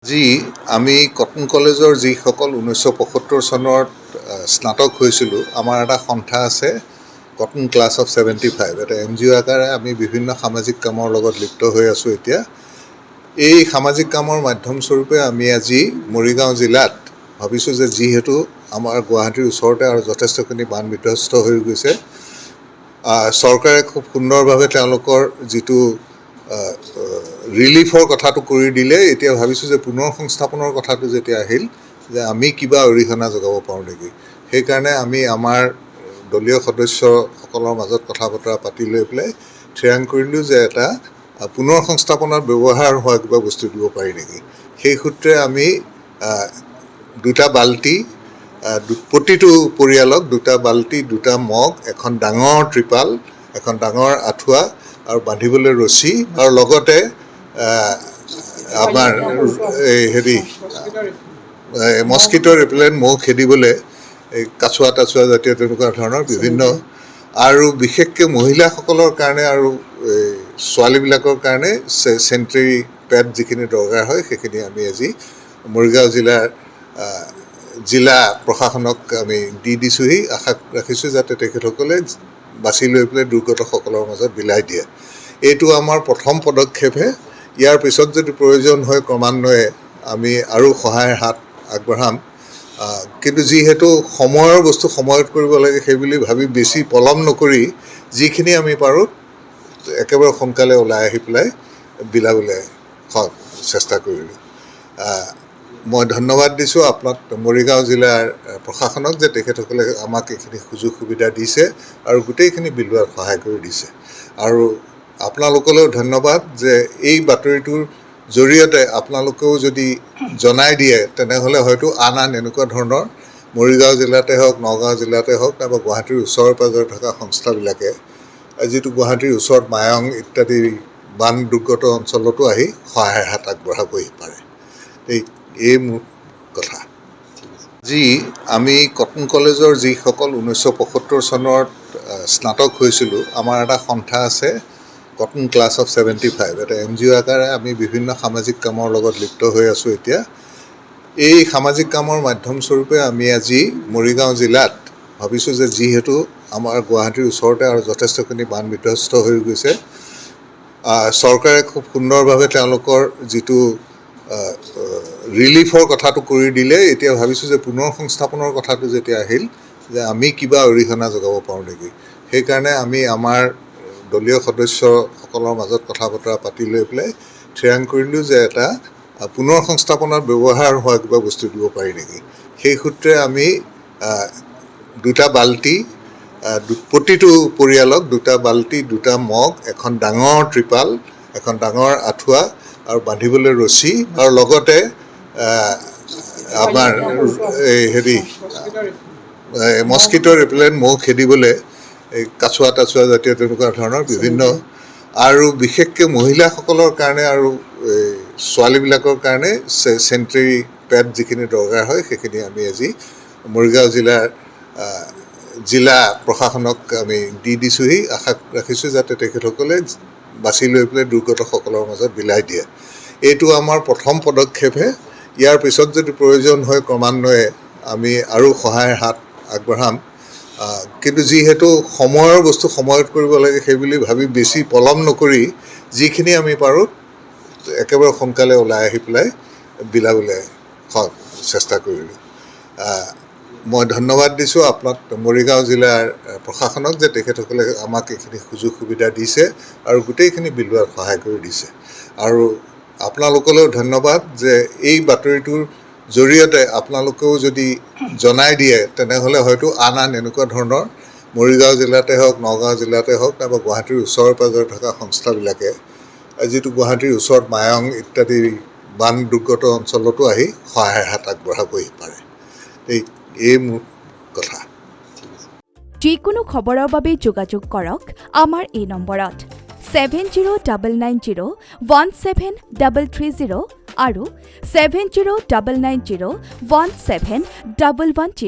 যি আমি কটন কলেজৰ যিসকল 1975 চনত স্নাতক হৈছিলোঁ, আমাৰ এটা সন্থা আছে কটন ক্লাছ অফ 75, এটা NGO আকাৰে আমি বিভিন্ন সামাজিক কামৰ লগত লিপ্ত হৈ আছোঁ। এতিয়া এই সামাজিক কামৰ মাধ্যমস্বৰূপে আমি আজি মৰিগাঁও জিলাত ভাবিছোঁ যে যিহেতু আমাৰ গুৱাহাটীৰ ওচৰতে আৰু যথেষ্টখিনি বান বিধ্বস্ত হৈ গৈছে, চৰকাৰে খুব সুন্দৰভাৱে তেওঁলোকৰ যিটো ৰিলিফৰ কথাটো কৰি দিলে, এতিয়া ভাবিছোঁ যে পুনৰ সংস্থাপনৰ কথাটো যেতিয়া আহিল যে আমি কিবা অৰিহণা যোগাব পাৰোঁ নেকি। সেইকাৰণে আমি আমাৰ দলীয় সদস্যসকলৰ মাজত কথা বতৰা পাতি লৈ পেলাই থিৰাং কৰিলোঁ যে এটা পুনৰ সংস্থাপনত ব্যৱহাৰ হোৱা কিবা বস্তু দিব পাৰি নেকি। সেই সূত্ৰে আমি দুটা বাল্টি, প্ৰতিটো পৰিয়ালক দুটা বাল্টি, দুটা মগ, এখন ডাঙৰ ত্ৰিপাল, এখন ডাঙৰ আঁঠুৱা আৰু বান্ধিবলৈ ৰছী, আৰু লগতে আমাৰ মস্কিটো ৰিপেলেণ্ট, মহ খেদিবলৈ এই কাছুৱা তাছুৱা জাতীয় তেনেকুৱা ধৰণৰ বিভিন্ন, আৰু বিশেষকৈ মহিলাসকলৰ কাৰণে আৰু ছোৱালীবিলাকৰ কাৰণে চেনিটেৰী পেড যিখিনি দৰকাৰ হয় সেইখিনি আমি আজি মৰিগাঁও জিলা প্ৰশাসনক আমি দি দিছোঁহি। আশা ৰাখিছোঁ যাতে তেখেতসকলে বাছি লৈ পেলাই দুৰ্গতসকলৰ মাজত বিলাই দিয়ে। এইটো আমাৰ প্ৰথম পদক্ষেপহে। ইয়াৰ পিছত যদি প্ৰয়োজন হয় ক্ৰমান্বয়ে আমি আৰু সহায়ৰ হাত আগবঢ়াম। কিন্তু যিহেতু সময়ৰ বস্তু সময়ত কৰিব লাগে সেইবুলি ভাবি বেছি পলম নকৰি যিখিনি আমি পাৰোঁ একেবাৰে সোনকালে ওলাই আহি পেলাই বিলাবলৈ চেষ্টা কৰিলোঁ। মই ধন্যবাদ দিছোঁ আপোনাক, মৰিগাঁও জিলাৰ প্ৰশাসনক, যে তেখেতসকলে আমাক এইখিনি সুযোগ সুবিধা দিছে আৰু গোটেইখিনি বিলোৱাত সহায় কৰি দিছে। আৰু আপোনালোকলৈও ধন্যবাদ যে এই বাতৰিটোৰ জৰিয়তে আপোনালোকেও যদি জনাই দিয়ে তেনেহ'লে হয়তো আন এনেকুৱা ধৰণৰ মৰিগাঁও জিলাতে হওক, নগাঁও জিলাতে হওক, নাইবা গুৱাহাটীৰ ওচৰে পাঁজৰে থকা সংস্থাবিলাকে, যিটো গুৱাহাটীৰ ওচৰত মায়ং ইত্যাদি বান দুৰ্গত অঞ্চলতো আহি সহায়ৰ হাত আগবঢ়াবহি পাৰে। এই মোৰ কথা। যি আমি কটন কলেজৰ যিসকল 1975 চনত স্নাতক হৈছিলোঁ, আমাৰ এটা সন্থা আছে কটন ক্লাছ অফ 75, এটা NGO আকাৰে আমি বিভিন্ন সামাজিক কামৰ লগত লিপ্ত হৈ আছোঁ। এতিয়া এই সামাজিক কামৰ মাধ্যমস্বৰূপে আমি আজি মৰিগাঁও জিলাত ভাবিছোঁ যে যিহেতু আমাৰ গুৱাহাটীৰ ওচৰতে আৰু যথেষ্টখিনি বান বিধ্বস্ত হৈ গৈছে, চৰকাৰে খুব সুন্দৰভাৱে তেওঁলোকৰ যিটো ৰিলিফৰ কথাটো কৰি দিলে, এতিয়া ভাবিছোঁ যে পুনৰ সংস্থাপনৰ কথাটো যেতিয়া আহিল যে আমি কিবা অৰিহণা যোগাব পাৰোঁ নেকি। সেইকাৰণে আমি আমাৰ দলীয় সদস্যসকলৰ মাজত কথা বতৰা পাতি লৈ পেলাই থিৰাং কৰিলোঁ যে এটা পুনৰ সংস্থাপনত ব্যৱহাৰ হোৱা কিবা বস্তু দিব পাৰি নেকি। সেই সূত্ৰে আমি দুটা বাল্টি, প্ৰতিটো পৰিয়ালক দুটা বাল্টি, দুটা মগ, এখন ডাঙৰ ত্ৰিপাল, এখন ডাঙৰ আঁঠুৱা আৰু বান্ধিবলৈ ৰছী, আৰু লগতে আমাৰ মস্কিটো ৰিপেলেণ্ট, মহ খেদিবলৈ এই কাছুৱা তাছুৱা জাতীয় তেনেকুৱা ধৰণৰ বিভিন্ন, আৰু বিশেষকৈ মহিলাসকলৰ কাৰণে আৰু ছোৱালীবিলাকৰ কাৰণে চেনিটেৰী পেড যিখিনি দৰকাৰ হয় সেইখিনি আমি আজি মৰিগাঁও জিলা প্ৰশাসনক আমি দি দিছোঁহি। আশা ৰাখিছোঁ যাতে তেখেতসকলে বাছি লৈ পেলাই দুৰ্গতসকলৰ মাজত বিলাই দিয়ে। এইটো আমাৰ প্ৰথম পদক্ষেপহে। ইয়াৰ পিছত যদি প্ৰয়োজন হয় ক্ৰমান্বয়ে আমি আৰু সহায়ৰ হাত আগবঢ়াম। কিন্তু যিহেতু সময়ৰ বস্তু সময়ত কৰিব লাগে সেইবুলি ভাবি বেছি পলম নকৰি যিখিনি আমি পাৰোঁ একেবাৰে সোনকালে ওলাই আহি পেলাই বিলাবলৈ চেষ্টা কৰিলোঁ। মই ধন্যবাদ দিছোঁ আপোনাক, মৰিগাঁও জিলাৰ প্ৰশাসনক, যে তেখেতসকলে আমাক এইখিনি সুযোগ সুবিধা দিছে আৰু গোটেইখিনি বিলোৱাত সহায় কৰি দিছে। আৰু আপোনালোকলৈও ধন্যবাদ যে এই বাতৰিটোৰ জৰিয়তে আপোনালোকেও যদি জনাই দিয়ে তেনেহ'লে হয়তো আন এনেকুৱা ধৰণৰ মৰিগাঁও জিলাতে হওক, নগাঁও জিলাতে হওক, নাইবা গুৱাহাটীৰ ওচৰে পাঁজৰে থকা সংস্থাবিলাকে, যিটো গুৱাহাটীৰ ওচৰত মায়ং ইত্যাদি বান দুৰ্গত অঞ্চলতো আহি সহায়ৰ হাত আগবঢ়াবহি পাৰে। এই মোৰ কথা। যিকোনো খবৰৰ বাবে যোগাযোগ কৰক আমাৰ এই নম্বৰত 7099017330 আৰু 7099017110।